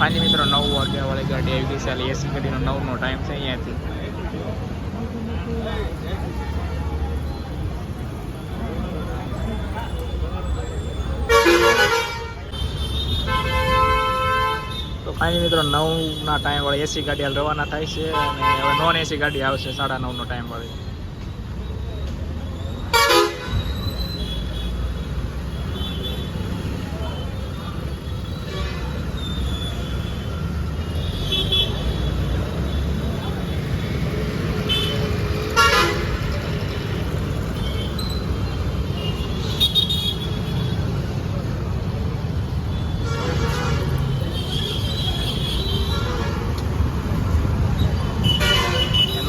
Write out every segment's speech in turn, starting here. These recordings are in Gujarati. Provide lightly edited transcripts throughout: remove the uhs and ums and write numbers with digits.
ફાઇનલી મિત્રો 9 વાગ્યા વાળી ગાડી આવી ગઈ છે. એટલે એસી ગાડીનો 9નો ટાઈમ છે અહીંયાથી. તો ફાઇનલી મિત્રો 9ના ટાઈમ વાળી એસી ગાડી હાલ રવાના થાય છે અને હવે નોન એસી ગાડી આવશે 9:30નો ટાઈમ વાળી.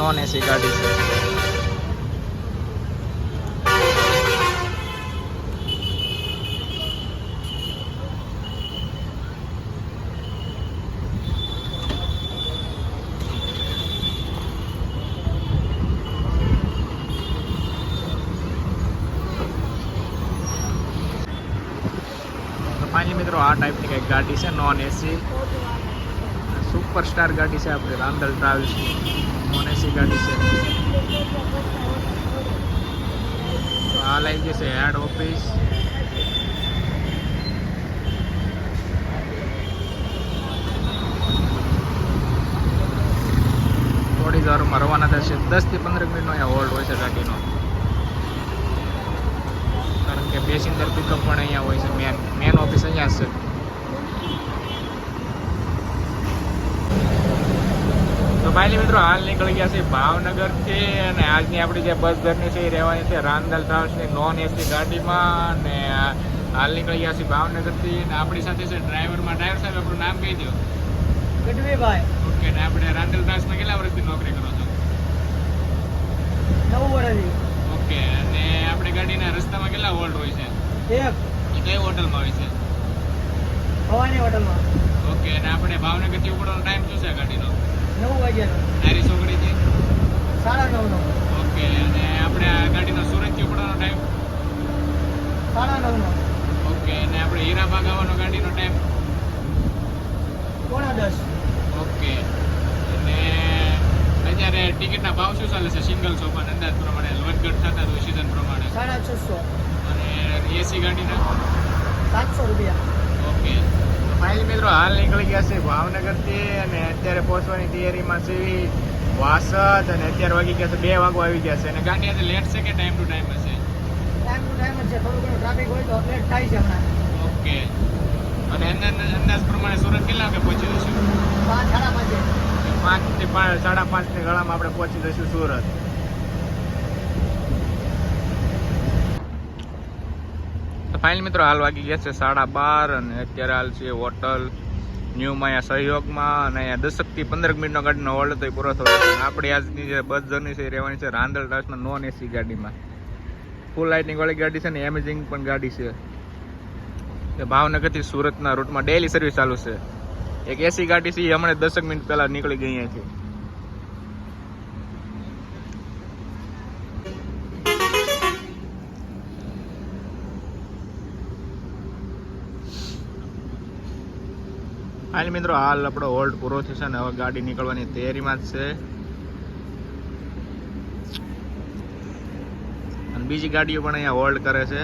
નોન એસી ગાડી છે. ફાઇનલી મિત્રો આ ટાઈપની કંઈક ગાડી છે નોન એસી સુપરસ્ટાર ગાડી છે આપણે રાંદલ ટ્રાવેલ્સની નોન એસી ગાડી છે. તો આ લાઈ જશે હેડ ઓફિસ. થોડી જ વારમાં રવાના થશે. 10 થી 15 મિનિટનો અહીંયા હોલ્ડ હોય છે ગાડીનો, કારણ કે પેસેન્જર પિકઅપ પણ અહીંયા હોય છે. મેન ઓફિસ અહીંયા છે. તો ફાઇનલી મિત્રો હાલ નીકળી ગયા છે ભાવનગરથી અને આજની આપણી જે બસ જર્ની છે એ રહેવાની છે રાંદલ ટ્રાવેલ્સની નોન એસી ગાડીમાં. અને હાલ નીકળી ગયા છે ભાવનગરથી અને આપણી સાથે છે ડ્રાઈવર સાહેબ આપણું નામ કહી દો. ગઢવીભાઈ. ઓકે. ને આપણે રાંદલ ટ્રાવેલ્સમાં કેટલા વર્ષથી નોકરી કરો છો? 9 વર્ષથી. ઓકે. અને આપણી ગાડીના રસ્તામાં કેટલા હોલ્ડ હોય છે? એક. એ કઈ હોટલમાં હોય છે? ભવાની હોટલમાં. ઓકે. અને આપણે ભાવનગરથી ઉપડવાનો ટાઈમ શું છે ગાડીનો? 9 વાગ્યાનો. તારી છોકરીથી 9:30નો. ઓકે. અને આપણે આ ગાડીનો સુરતથી ઉપડવાનો ટાઈમ 9:30નો. ઓકે. અને આપણે હીરાબાગ આવવાનો ગાડીનો ટાઈમ 9:45. ઓકે. અને અત્યારે ટિકિટના ભાવ શું ચાલે છે સિંગલ સોફા અંદાજ પ્રમાણે વધઘટ થતા હોય સિઝન પ્રમાણે? 650. અને એસી ગાડીના 700 રૂપિયા. ઓકે. ફાઇનલી મિત્રો હાલ નીકળી ગયા છે ભાવનગરથી અને અત્યારે પહોંચવાની તૈયારીમાં છે વાસદ. અને અત્યારે વાગી ગયા છે 2 વાગવા આવી ગયા છે. અને ગાડી આજે લેટ છે કે ટાઈમ ટુ ટાઈમ હશે? ટાઈમ ટુ ટાઈમ જ છે. થોડું ઘણું ટ્રાફિક હોય તો લેટ થાય છે હમણાં. ઓકે. અને અંદાજ પ્રમાણે સુરત કેટલા વાગે પહોંચી જશું? 5 સાડા 5. 5 થી 5:30ની ગાળામાં આપણે પહોંચી જઈશું સુરત. તો ફાઇનલ મિત્રો હાલ વાગી ગયા છે 12:30 અને અત્યારે હાલ છે હોટલ ન્યૂ માયા સહયોગમાં. અને અહીંયા 10 થી 15 મિનિટનો ગાડીનો હોલ્ડ તો પૂરો થયો છે. આપણી આજની જે બસ જર્ની છે એ રહેવાની છે રાંદલ ટ્રાવેલ્સમાં નોન એસી ગાડીમાં. ફૂલ લાઇટિંગ વાળી ગાડી છે ને એમેઝિંગ પણ ગાડી છે. એ ભાવનગરથી સુરતના રૂટમાં ડેલી સર્વિસ ચાલુ છે. એક એસી ગાડી છે એ હમણાં 10 મિનિટ પહેલા નીકળી ગઈ અહીંયાથી. હાલ મિત્રો હાલ આપણો હોલ્ડ પૂરો થશે ને હવે ગાડી નીકળવાની તૈયારીમાં જ છે. અને બીજી ગાડીઓ પણ અહીંયા હોલ્ડ કરે છે.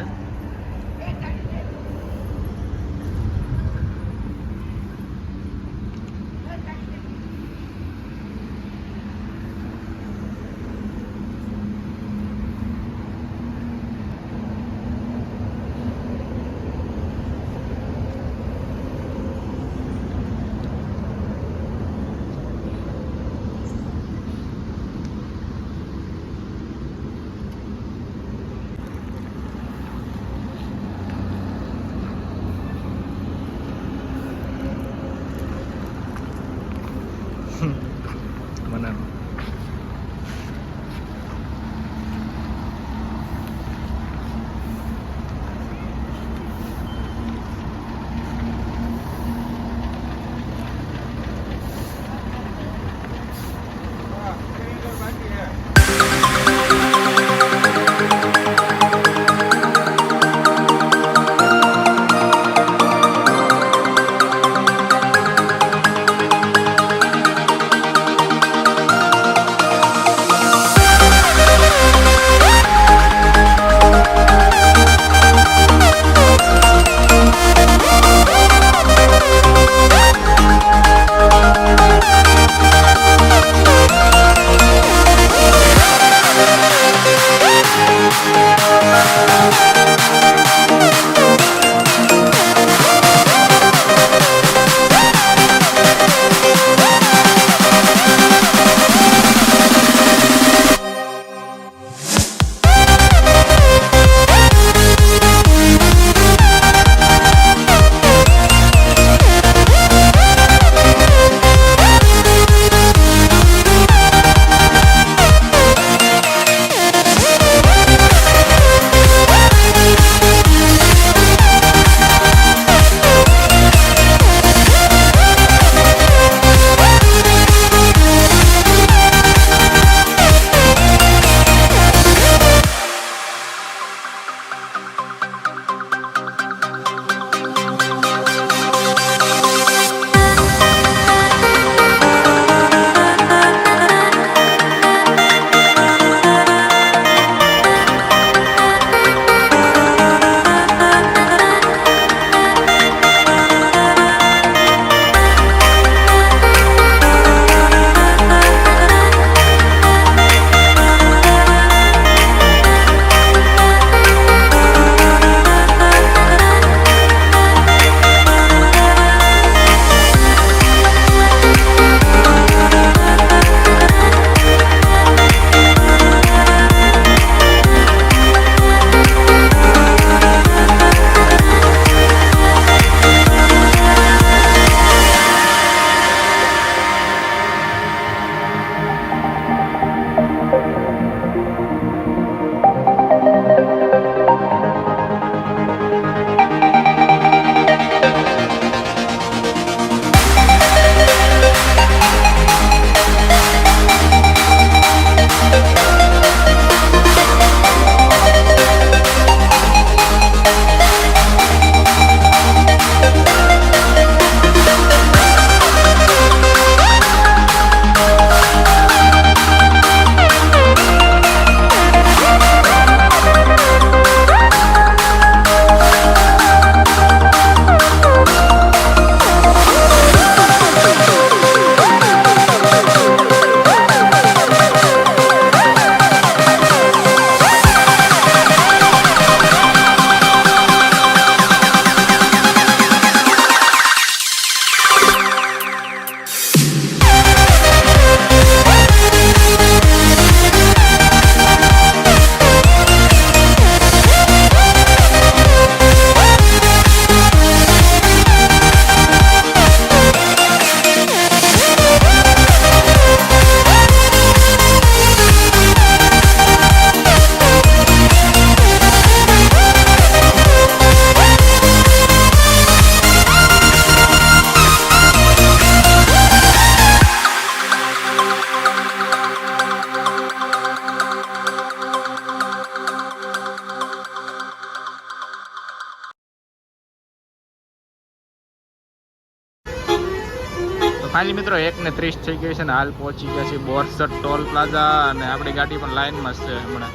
ફાઇનલી મિત્રો 1:30 થઈ ગઈ છે ને હાલ પહોંચી ગયા છે બોરસદ ટોલ પ્લાઝા અને આપણી ગાડી પણ લાઈનમાં જ છે હમણાં